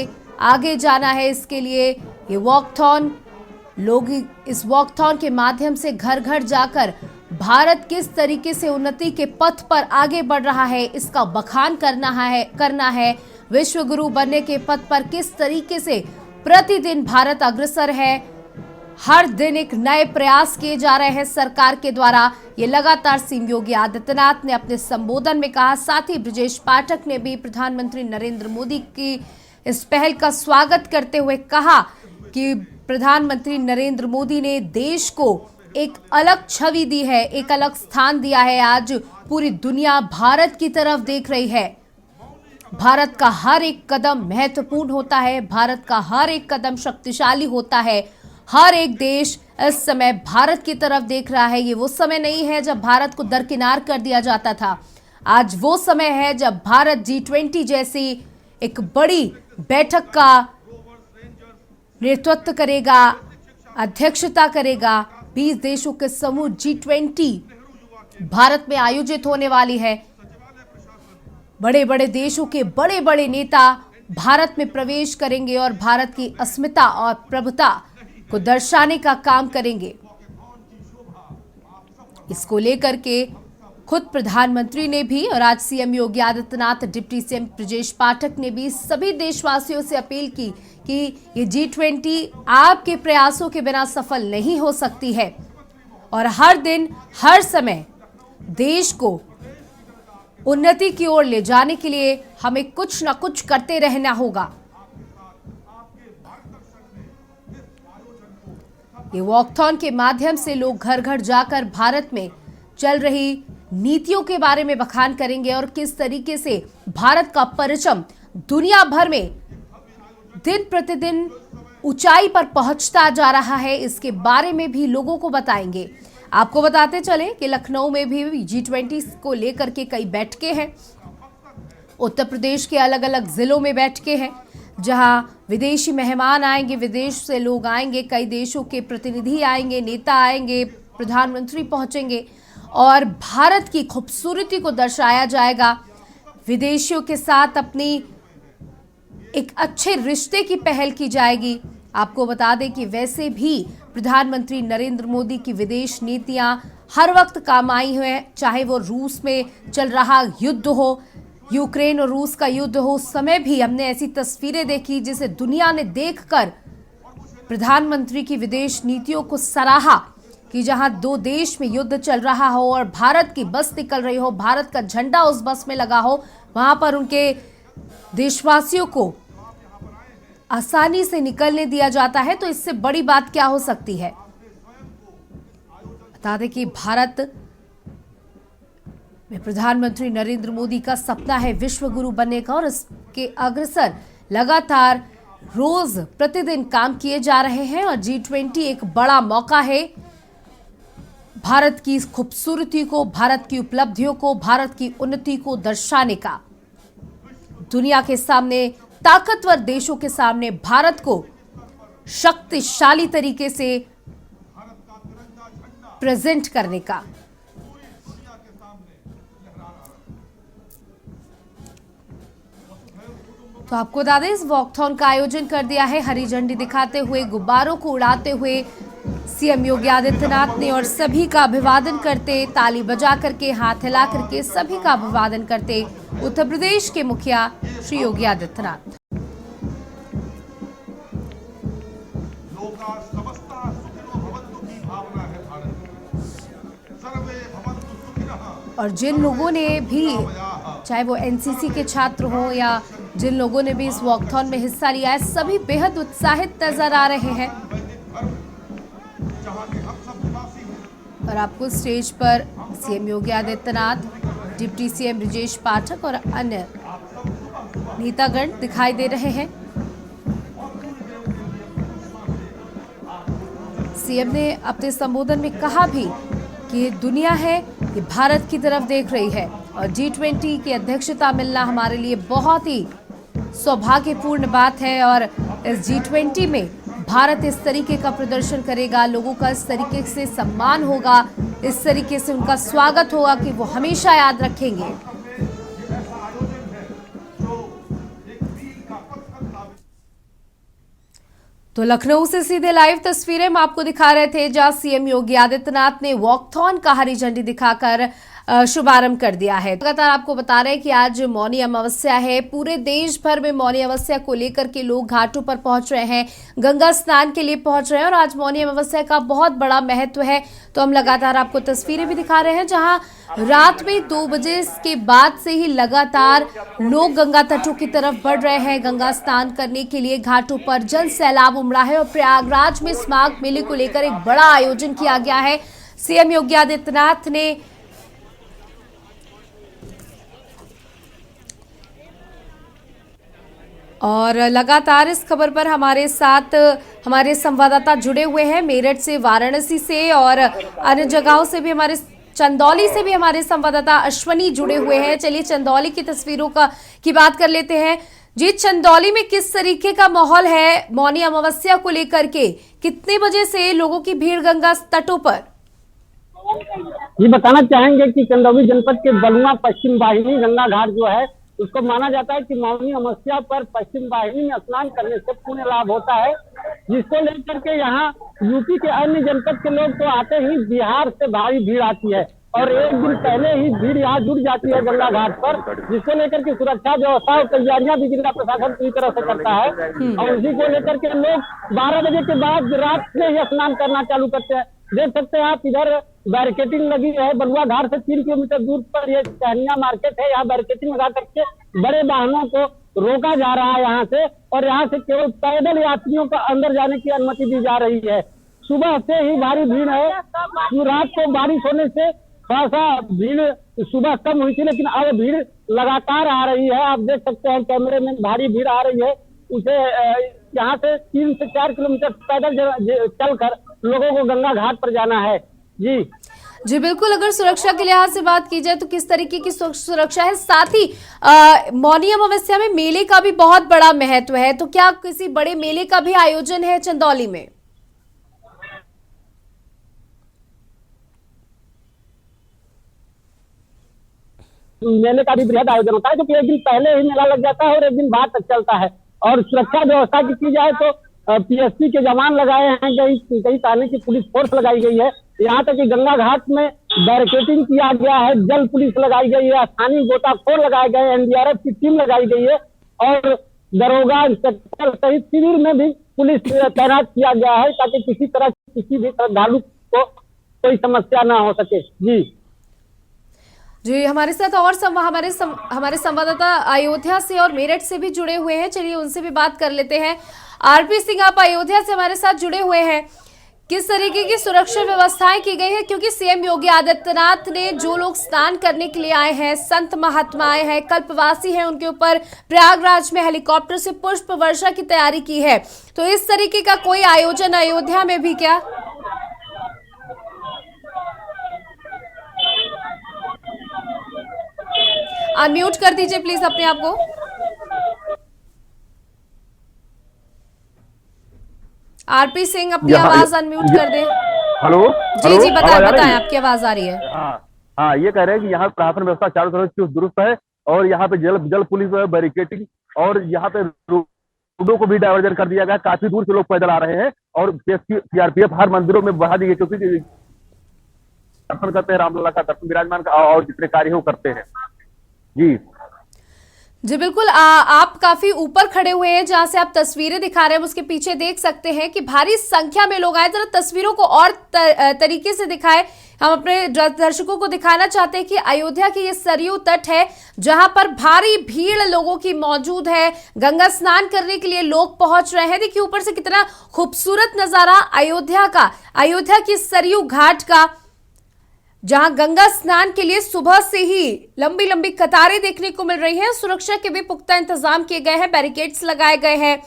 आगे जाना है। इसके लिए ये वॉकथॉन, लोग इस वॉकथॉन के माध्यम से घर घर जाकर भारत किस तरीके से उन्नति के पथ पर आगे बढ़ रहा है इसका बखान करना है। विश्व गुरु बनने के पथ पर किस तरीके से प्रतिदिन भारत अग्रसर है, हर दिन एक नए प्रयास किए जा रहे हैं सरकार के द्वारा। ये लगातार सीएम योगी आदित्यनाथ ने अपने संबोधन में कहा। साथ ही ब्रजेश पाठक ने भी प्रधानमंत्री नरेंद्र मोदी की इस पहल का स्वागत करते हुए कहा कि प्रधानमंत्री नरेंद्र मोदी ने देश को एक अलग छवि दी है, एक अलग स्थान दिया है। आज पूरी दुनिया भारत की तरफ देख रही है। भारत का हर एक कदम महत्वपूर्ण होता है, भारत का हर एक कदम शक्तिशाली होता है। हर एक देश इस समय भारत की तरफ देख रहा है। ये वो समय नहीं है जब भारत को दरकिनार कर दिया जाता था। आज वो समय है जब भारत G20 जैसी एक बड़ी बैठक का नेतृत्व करेगा, अध्यक्षता करेगा। 20 देशों के समूह G20 भारत में आयोजित होने वाली है। बड़े बड़े देशों के बड़े बड़े नेता भारत में प्रवेश करेंगे और भारत की अस्मिता और प्रभुता को दर्शाने का काम करेंगे। इसको लेकर के खुद प्रधानमंत्री ने भी और आज CM Yogi Adityanath, deputy CM Brajesh Pathak ने भी सभी देशवासियों से अपील की कि ये G20 आपके प्रयासों के बिना सफल नहीं हो सकती है और हर दिन हर समय देश को उन्नति की ओर ले जाने के लिए हमें कुछ ना कुछ करते रहना होगा। ये वॉकथॉन के माध्यम से लोग घर घर जाकर भारत में चल रही नीतियों के बारे में बखान करेंगे और किस तरीके से भारत का परचम दुनिया भर में दिन प्रतिदिन ऊंचाई पर पहुंचता जा रहा है, इसके बारे में भी लोगों को बताएंगे। आपको बताते चले कि लखनऊ में भी G20 को लेकर के कई बैठकें हैं। उत्तर प्रदेश के अलग अलग जिलों में बैठकें हैं जहां विदेशी मेहमान आएंगे, विदेश से लोग आएंगे, कई देशों के प्रतिनिधि आएंगे, नेता आएंगे, प्रधानमंत्री पहुंचेंगे और भारत की खूबसूरती को दर्शाया जाएगा। विदेशियों के साथ अपनी एक अच्छे रिश्ते की पहल की जाएगी। आपको बता दें कि वैसे भी प्रधानमंत्री नरेंद्र मोदी की विदेश नीतियां हर वक्त काम आई हैं, चाहे वो रूस में चल रहा युद्ध हो, यूक्रेन और रूस का युद्ध हो। उस समय भी हमने ऐसी तस्वीरें देखी जिसे दुनिया ने देखकर प्रधानमंत्री की विदेश नीतियों को सराहा कि जहां दो देश में युद्ध चल रहा हो और भारत की बस निकल रही हो, भारत का झंडा उस बस में लगा हो, वहां पर उनके देशवासियों को आसानी से निकलने दिया जाता है। तो इससे बड़ी बात क्या हो सकती है। बता दें कि भारत में प्रधानमंत्री नरेंद्र मोदी का सपना है विश्व गुरु बनने का और इसके अग्रसर लगातार रोज प्रतिदिन काम किए जा रहे हैं और G20 एक बड़ा मौका है भारत की इस खूबसूरती को, भारत की उपलब्धियों को, भारत की उन्नति को दर्शाने का। दुनिया के सामने, ताकतवर देशों के सामने भारत को शक्तिशाली तरीके से प्रेजेंट करने का। तो आपको बता दें, इस वॉकथॉन का आयोजन कर दिया है हरी झंडी दिखाते हुए, गुब्बारों को उड़ाते हुए सीएम योगी आदित्यनाथ ने और सभी का अभिवादन करते, ताली बजा करके, हाथ हिला करके सभी का अभिवादन करते उत्तर प्रदेश के मुखिया श्री योगी आदित्यनाथ। और जिन लोगों ने भी, चाहे वो एनसीसी के छात्र हों या जिन लोगों ने भी इस वॉकथॉन में हिस्सा लिया है, सभी बेहद उत्साहित नजर आ रहे हैं। और आपको स्टेज पर CM Yogi Adityanath, deputy CM Brajesh Pathak और अन्य नेतागण दिखाई दे रहे हैं। सीएम ने अपने संबोधन में कहा भी कि ये दुनिया है, ये भारत की तरफ देख रही है और G20 की अध्यक्षता मिलना हमारे लिए बहुत ही सौभाग्यपूर्ण बात है। और इस G20 में भारत इस तरीके का प्रदर्शन करेगा, लोगों का इस तरीके से सम्मान होगा, इस तरीके से उनका स्वागत होगा कि वो हमेशा याद रखेंगे। तो लखनऊ से सीधे लाइव तस्वीरें हम आपको दिखा रहे थे, जहां सीएम योगी आदित्यनाथ ने वॉकथॉन का हरी झंडी दिखाकर शुभारंभ कर दिया है। लगातार आपको बता रहे हैं कि आज मौनी अमावस्या है। पूरे देश भर में मौनी अमावस्या को लेकर के लोग घाटों पर पहुंच रहे हैं, गंगा स्नान के लिए पहुंच रहे हैं और आज मौनी अमावस्या का बहुत बड़ा महत्व है। तो हम लगातार आपको तस्वीरें भी दिखा रहे हैं, जहां रात में 2 बजे के बाद से ही लगातार लोग गंगा तटों की तरफ बढ़ रहे हैं गंगा स्नान करने के लिए। घाटों पर जल सैलाब उमड़ा है और प्रयागराज में इस माघ मेले को लेकर एक बड़ा आयोजन किया गया है। सीएम योगी आदित्यनाथ ने और लगातार इस खबर पर हमारे साथ हमारे संवाददाता जुड़े हुए हैं, मेरठ से, वाराणसी से और अन्य जगहों से भी, हमारे चंदौली से भी हमारे संवाददाता अश्वनी जुड़े हुए हैं। चलिए चंदौली की तस्वीरों की बात कर लेते हैं। जी, चंदौली में किस तरीके का माहौल है मौनी अमावस्या को लेकर के? कितने बजे से लोगों की भीड़ गंगा तटों पर? ये बताना चाहेंगे कि चंदौली जनपद के बलुआ पश्चिम वाहिनी गंगा घाट जो है, उसको माना जाता है कि मौनी अमावस्या पर पश्चिम वाहिनी में स्नान करने से पुण्य लाभ होता है, जिसको लेकर के यहाँ यूपी के अन्य जनपद के लोग तो आते ही बिहार से भारी भीड़ आती है और एक दिन पहले ही भीड़ यहाँ जुट जाती है गंगा घाट पर, जिसको लेकर के सुरक्षा व्यवस्था और तैयारियां भी जिला प्रशासन पूरी तरह से करता है। और उसी को लेकर के लोग 12 बजे के बाद रात से ही स्नान करना चालू करते हैं। देख सकते हैं आप, इधर बैरिकेटिंग लगी है। बलुआ घाट से 3 किलोमीटर दूर पर ये टहनिया मार्केट है, यहाँ बैरिकेटिंग लगा करके बड़े वाहनों को रोका जा रहा है यहाँ से, और यहाँ से केवल पैदल यात्रियों को अंदर जाने की अनुमति दी जा रही है। सुबह से ही भारी भीड़ है। रात को बारिश होने से थोड़ा सा भीड़ सुबह कम हुई थी, लेकिन अब भीड़ लगातार आ रही है। आप देख सकते हैं कैमरे में भारी भीड़ आ रही है। उसे यहाँ से 3 से 4 किलोमीटर पैदल चलकर लोगों को गंगा घाट पर जाना है। जी बिल्कुल। अगर सुरक्षा के लिहाज से बात की जाए तो किस तरीके की सुरक्षा है? साथ ही मौनी अमावस्या में मेले का भी बहुत बड़ा महत्व है, तो क्या किसी बड़े मेले का भी आयोजन है चंदौली में? मेले का भी बृहद आयोजन होता है, क्योंकि एक दिन पहले ही मेला लग जाता है और एक दिन बाद तक चलता है। और सुरक्षा व्यवस्था की जाए तो पीएसपी के जवान लगाए हैं, कई थाने की पुलिस फोर्स लगाई गई है। यहाँ तक कि गंगा घाट में बैरिकेटिंग किया गया है, जल पुलिस लगाई गई है, स्थानीय गोताखोर लगाए गए, एनडीआरएफ की टीम लगाई गई है और दरोगा, इंस्पेक्टर सहित शिविर में भी पुलिस तैनात किया गया है, ताकि किसी तरह किसी भी श्रद्धालु को कोई समस्या ना हो सके। जी हमारे साथ और हमारे संवाददाता अयोध्या से और मेरठ से भी जुड़े हुए हैं। चलिए उनसे भी बात कर लेते हैं। आरपी सिंह, आप अयोध्या से हमारे साथ जुड़े हुए हैं। किस तरीके की सुरक्षा व्यवस्थाएं की गई है? क्योंकि सीएम योगी आदित्यनाथ ने जो लोग स्नान करने के लिए आए हैं, संत महात्माएं हैं, कल्पवासी हैं, उनके ऊपर प्रयागराज में हेलीकॉप्टर से पुष्प वर्षा की तैयारी की है, तो इस तरीके का कोई आयोजन अयोध्या में भी क्या? अनम्यूट कर दीजिए प्लीज अपने आप को। आरपी सिंह, अपनी आवाज अनम्यूट कर दें। हेलो जी बताएं, आपकी आवाज आ रही है। हाँ, ये कह रहे हैं कि यहाँ प्रशासन व्यवस्था चारों तरफ से दुरुस्त है और यहाँ पे जल पुलिस है, बैरिकेटिंग, और यहाँ पे रोडों को भी डाइवर्जन कर दिया गया। काफी दूर से लोग पैदल आ रहे हैं और सीआरपीएफ हर मंदिरों में बढ़ा दी है, क्योंकि दर्शन करते हैं रामलला का, दर्शन विराजमान का, और जितने कार्य हो करते हैं। जी बिल्कुल। आप काफी ऊपर खड़े हुए हैं, जहां से आप तस्वीरें दिखा रहे हैं, उसके पीछे देख सकते हैं कि भारी संख्या में लोग आए। जरा तस्वीरों को और तरीके से दिखाएं। हम अपने दर्शकों को दिखाना चाहते हैं कि अयोध्या की ये सरयू तट है जहां पर भारी भीड़ लोगों की मौजूद है। गंगा स्नान करने के लिए लोग पहुंच रहे हैं। देखिए ऊपर से कितना खूबसूरत नजारा अयोध्या की सरयू घाट का, जहां गंगा स्नान के लिए सुबह से ही लंबी लंबी कतारें देखने को मिल रही हैं। सुरक्षा के भी पुख्ता इंतजाम किए गए हैं, बैरिकेड्स लगाए गए हैं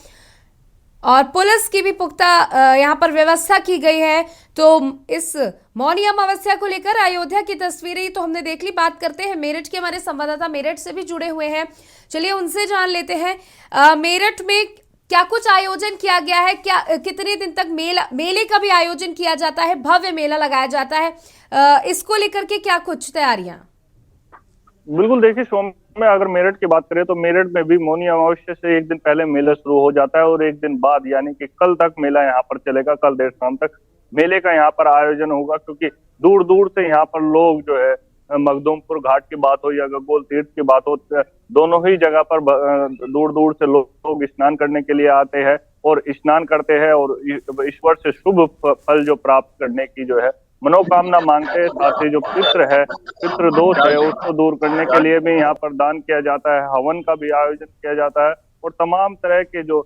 और पुलिस की भी पुख्ता यहां पर व्यवस्था की गई है। तो इस मौनी अमावस्या को लेकर अयोध्या की तस्वीरें तो हमने देख ली। बात करते हैं मेरठ के, हमारे संवाददाता मेरठ से भी जुड़े हुए हैं, चलिए उनसे जान लेते हैं। मेरठ में क्या कुछ आयोजन किया गया है, क्या कितने दिन तक मेले का भी आयोजन किया जाता है, भव्य मेला लगाया जाता है, इसको लेकर के क्या कुछ तैयारियां? बिल्कुल, देखिए सोम में अगर मेरठ की बात करें तो मेरठ में भी मौनी अमावस्या से एक दिन पहले मेला शुरू हो जाता है और एक दिन बाद यानी कि कल तक मेला यहाँ पर चलेगा। कल देर शाम तक मेले का यहाँ पर आयोजन होगा, क्योंकि दूर दूर से यहाँ पर लोग जो है मखदूमपुर घाट की बात हो या गगोल तीर्थ की बात हो, दोनों ही जगह पर दूर दूर से लोग स्नान करने के लिए आते हैं और स्नान करते हैं और ईश्वर से शुभ फल जो प्राप्त करने की जो है मनोकामना मांगते हैं। साथ ही जो पितृ दोष है उसको दूर करने के लिए भी यहाँ पर दान किया जाता है, हवन का भी आयोजन किया जाता है और तमाम तरह के जो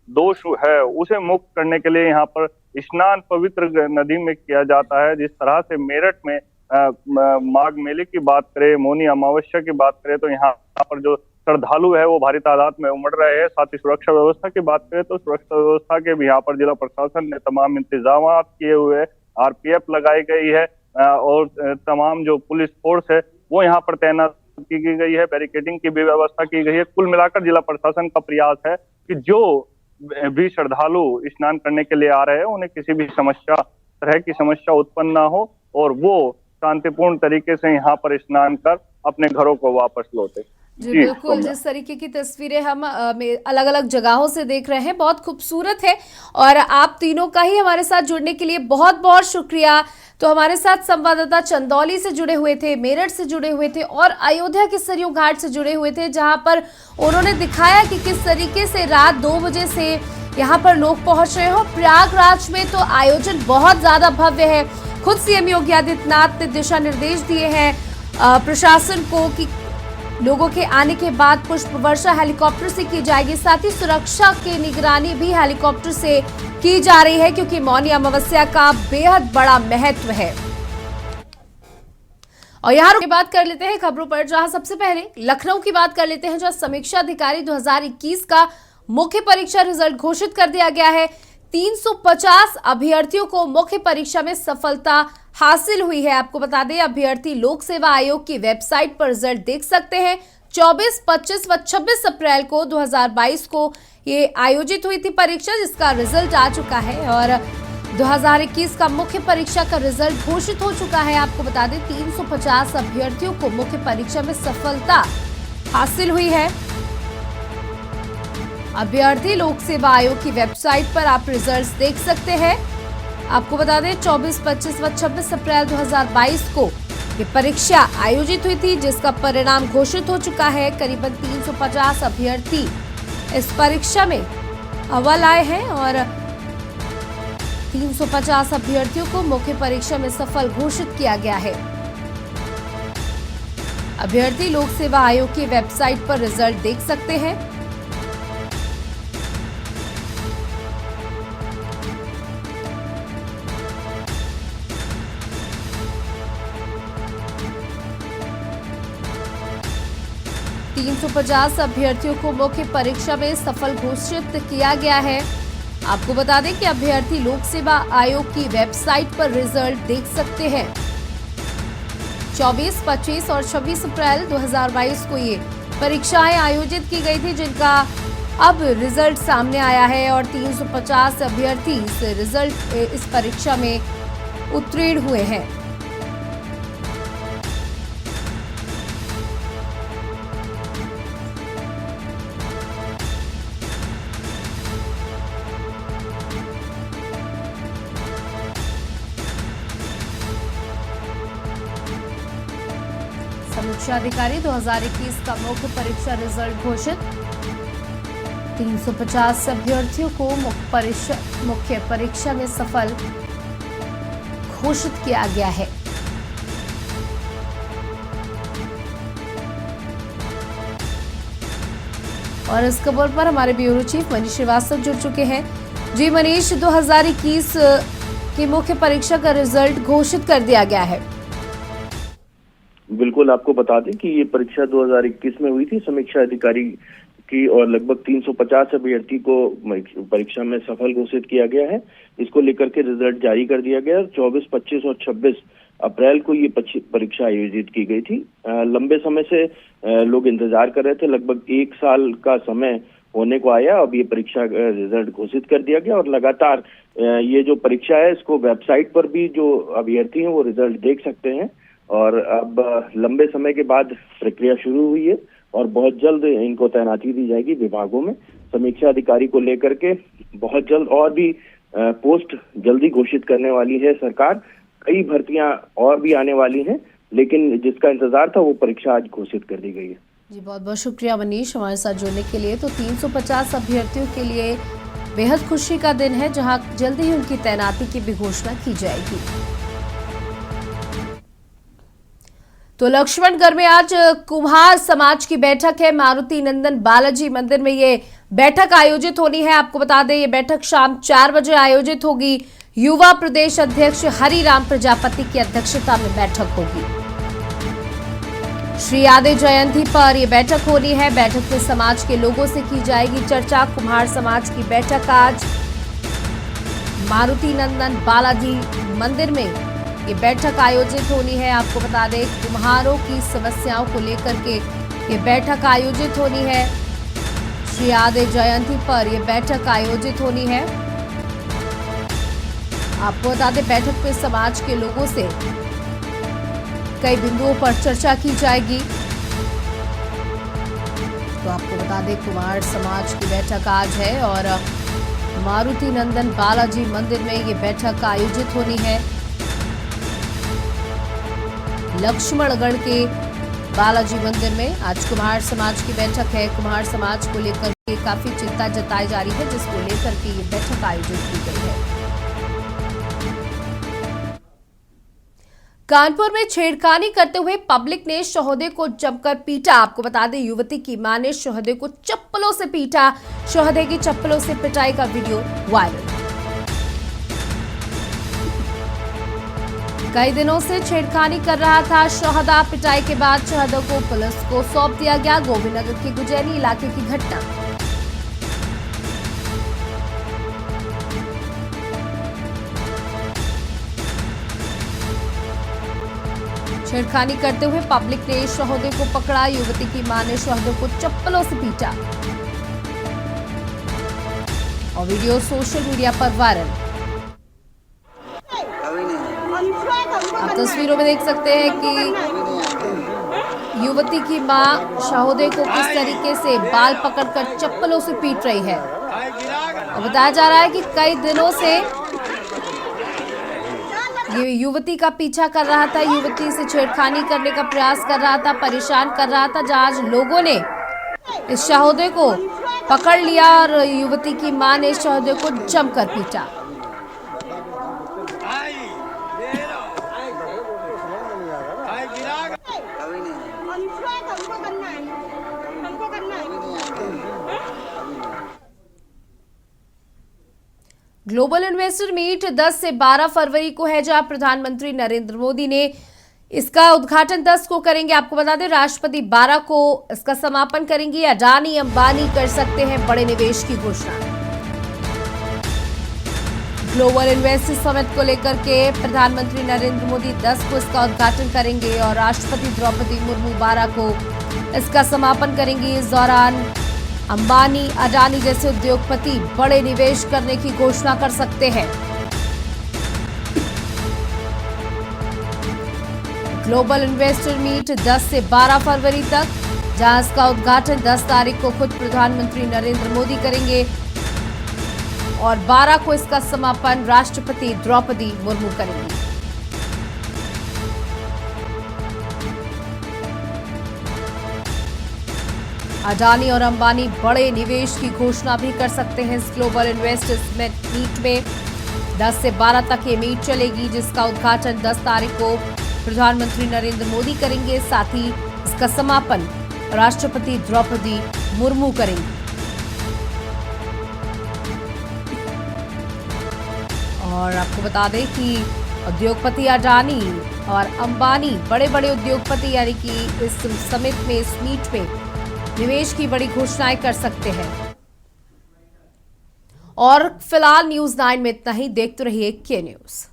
दोष है उसे मुक्त करने के लिए यहाँ पर स्नान पवित्र नदी में किया जाता है। जिस तरह से मेरठ में माघ मेले की बात करें, मौनी अमावस्या की बात करें तो यहाँ पर जो श्रद्धालु है वो भारी तादाद में उमड़ रहे हैं। साथ ही सुरक्षा व्यवस्था की बात करें तो सुरक्षा व्यवस्था के भी यहाँ पर जिला प्रशासन ने तमाम इंतजाम किए हुए हैं, आरपीएफ लगाई गई है और तमाम जो पुलिस फोर्स है वो यहाँ पर तैनात की गई है, बैरिकेडिंग की भी व्यवस्था की गई है। कुल मिलाकर जिला प्रशासन का प्रयास है कि जो भी श्रद्धालु स्नान करने के लिए आ रहे हैं उन्हें किसी भी तरह की समस्या उत्पन्न ना हो और वो शांतिपूर्ण तरीके से यहाँ पर स्नान कर अपने घरों को वापस लौटे। जी बिल्कुल, जिस तरीके की तस्वीरें हम अलग अलग जगहों से देख रहे हैं बहुत खूबसूरत है और आप तीनों का ही हमारे साथ जुड़ने के लिए बहुत बहुत शुक्रिया। तो हमारे साथ संवाददाता चंदौली से जुड़े हुए थे, मेरठ से जुड़े हुए थे और अयोध्या के सरयू घाट से जुड़े हुए थे, जहां पर उन्होंने दिखाया कि किस तरीके से रात 2 बजे से यहाँ पर लोग पहुंच रहे हो। प्रयागराज में तो आयोजन बहुत ज्यादा भव्य है। खुद सीएम योगी आदित्यनाथ ने दिशा निर्देश दिए हैं प्रशासन को कि लोगों के आने के बाद पुष्प वर्षा हेलीकॉप्टर से की जाएगी। साथ ही सुरक्षा की निगरानी भी हेलीकॉप्टर से की जा रही है, क्योंकि मौनी अमावस्या का बेहद बड़ा महत्व है। और यहाँ की बात कर लेते हैं खबरों पर, जहां सबसे पहले लखनऊ की बात कर लेते हैं, जहां समीक्षा अधिकारी 2021 का मुख्य परीक्षा रिजल्ट घोषित कर दिया गया है। 350 अभ्यर्थियों को मुख्य परीक्षा में सफलता हासिल हुई है। आपको बता दें अभ्यर्थी लोक सेवा आयोग की वेबसाइट पर रिजल्ट देख सकते हैं। 24, 25 व 26 अप्रैल को 2022 को ये आयोजित हुई थी परीक्षा, जिसका रिजल्ट आ चुका है और 2021 का मुख्य परीक्षा का रिजल्ट घोषित हो चुका है। आपको बता दें 350 अभ्यर्थियों को मुख्य परीक्षा में सफलता हासिल हुई है। अभ्यर्थी लोक सेवा आयोग की वेबसाइट पर आप रिजल्ट्स देख सकते हैं। आपको बता दें 24, 25 व 26 अप्रैल 2022 को ये परीक्षा आयोजित हुई थी, जिसका परिणाम घोषित हो चुका है। करीबन 350 अभ्यर्थी इस परीक्षा में अव्वल आए हैं और 350 अभ्यर्थियों को मुख्य परीक्षा में सफल घोषित किया गया है। अभ्यर्थी लोक सेवा आयोग की वेबसाइट पर रिजल्ट देख सकते हैं। तीन 350 अभ्यर्थियों को मुख्य परीक्षा में सफल घोषित किया गया है। आपको बता दें कि अभ्यर्थी लोक सेवा आयोग की वेबसाइट पर रिजल्ट देख सकते हैं। 24, 25 और 26 अप्रैल 2022 को ये परीक्षाएं आयोजित की गई थी, जिनका अब रिजल्ट सामने आया है और 350 अभ्यर्थी इस परीक्षा में उत्तीर्ण हुए हैं। समीक्षा अधिकारी 2021 का मुख्य परीक्षा रिजल्ट घोषित। 350 अभ्यर्थियों को मुख्य परीक्षा में सफल घोषित किया गया है। और इस खबर पर हमारे ब्यूरो चीफ मनीष श्रीवास्तव जुड़ चुके हैं। जी मनीष, 2021 की मुख्य परीक्षा का रिजल्ट घोषित कर दिया गया है। बिल्कुल, आपको बता दें कि ये परीक्षा 2021 में हुई थी समीक्षा अधिकारी की और लगभग 350 अभ्यर्थी को परीक्षा में सफल घोषित किया गया है। इसको लेकर के रिजल्ट जारी कर दिया गया। 24, 25 और 26 अप्रैल को ये परीक्षा आयोजित की गई थी। लंबे समय से लोग इंतजार कर रहे थे, लगभग 1 साल का समय होने को आया। अब ये परीक्षा रिजल्ट घोषित कर दिया गया और लगातार ये जो परीक्षा है इसको वेबसाइट पर भी जो अभ्यर्थी हैं वो रिजल्ट देख सकते हैं। और अब लंबे समय के बाद प्रक्रिया शुरू हुई है और बहुत जल्द इनको तैनाती दी जाएगी विभागों में। समीक्षा अधिकारी को लेकर के बहुत जल्द और भी पोस्ट जल्दी घोषित करने वाली है सरकार। कई भर्तियां और भी आने वाली हैं, लेकिन जिसका इंतजार था वो परीक्षा आज घोषित कर दी गई है। जी बहुत बहुत शुक्रिया मनीष हमारे साथ जुड़ने के लिए। तो 350 अभ्यर्थियों के लिए बेहद खुशी का दिन है, जहां जल्दी ही उनकी तैनाती की भी घोषणा की जाएगी। तो लक्ष्मणगढ़ में आज कुम्हार समाज की बैठक है। मारुति नंदन बालाजी मंदिर में ये बैठक आयोजित होनी है। आपको बता दें ये बैठक शाम 4 बजे आयोजित होगी। युवा प्रदेश अध्यक्ष हरिराम प्रजापति की अध्यक्षता में बैठक होगी। श्री आदि जयंती पर यह बैठक होनी है। बैठक में समाज के लोगों से की जाएगी चर्चा। कुम्हार समाज की बैठक आज मारुति नंदन बालाजी मंदिर में ये बैठक आयोजित होनी है। आपको बता दें कुम्हारों की समस्याओं को लेकर के ये बैठक आयोजित होनी है। श्री आदि जयंती पर यह बैठक आयोजित होनी है। आपको बता दें बैठक में समाज के लोगों से कई बिंदुओं पर चर्चा की जाएगी। तो आपको बता दें कुम्हार समाज की बैठक आज है और मारुति नंदन बालाजी मंदिर में ये बैठक आयोजित होनी है। लक्ष्मणगढ़ के बालाजी मंदिर में आज कुम्हार समाज की बैठक है। कुम्हार समाज को लेकर के काफी चिंता जताई जा रही है, जिसको लेकर के ये बैठक आयोजित की गई है। कानपुर में छेड़खानी करते हुए पब्लिक ने शोहदे को जमकर पीटा। आपको बता दें युवती की मां ने शोहदे को चप्पलों से पीटा। शोहदे की चप्पलों से पिटाई का वीडियो वायरल। कई दिनों से छेड़खानी कर रहा था शोहदा। पिटाई के बाद शोहदा को पुलिस को सौंप दिया गया। गोविंदनगर के गुजैनी इलाके की घटना। छेड़खानी करते हुए पब्लिक ने शोहदे को पकड़ा। युवती की मां ने शोहदे को चप्पलों से पीटा और वीडियो सोशल मीडिया पर वायरल। आप तस्वीरों में देख सकते हैं कि युवती की मां शोहदे को किस तरीके से बाल पकड़कर चप्पलों से पीट रही है। और बताया जा रहा है कि कई दिनों से ये युवती का पीछा कर रहा था, युवती से छेड़खानी करने का प्रयास कर रहा था, परेशान कर रहा था। जहां आज लोगों ने इस शोहदे को पकड़ लिया और युवती की मां ने शोहदे को जमकर पीटा। ग्लोबल इन्वेस्टर मीट 10 से 12 फरवरी को है, जहां प्रधानमंत्री नरेंद्र मोदी ने इसका उद्घाटन 10 को करेंगे। आपको बता दें राष्ट्रपति 12 को इसका समापन करेंगे। अडानी अंबानी कर सकते हैं बड़े निवेश की घोषणा। ग्लोबल इन्वेस्टर समिट को लेकर के प्रधानमंत्री नरेंद्र मोदी 10 को इसका उद्घाटन करेंगे और राष्ट्रपति द्रौपदी मुर्मू 12 को इसका समापन करेंगी। इस दौरान अंबानी अडानी जैसे उद्योगपति बड़े निवेश करने की घोषणा कर सकते हैं। ग्लोबल इन्वेस्टर मीट 10 से 12 फरवरी तक, जहां इसका उद्घाटन 10 तारीख को खुद प्रधानमंत्री नरेंद्र मोदी करेंगे और 12 को इसका समापन राष्ट्रपति द्रौपदी मुर्मू करेंगी। अडानी और अंबानी बड़े निवेश की घोषणा भी कर सकते हैं इस ग्लोबल इन्वेस्टर्स मीट में। 10 से 12 तक ये मीट चलेगी, जिसका उद्घाटन 10 तारीख को प्रधानमंत्री नरेंद्र मोदी करेंगे। साथ ही इसका समापन राष्ट्रपति द्रौपदी मुर्मू करेंगी। और आपको बता दें कि उद्योगपति अडानी और अंबानी बड़े बड़े उद्योगपति यानी कि इस समिट में, इस मीट में निवेश की बड़ी घोषणाएं कर सकते हैं। और फिलहाल न्यूज़ 9 में इतना ही। देखते रहिए के न्यूज़।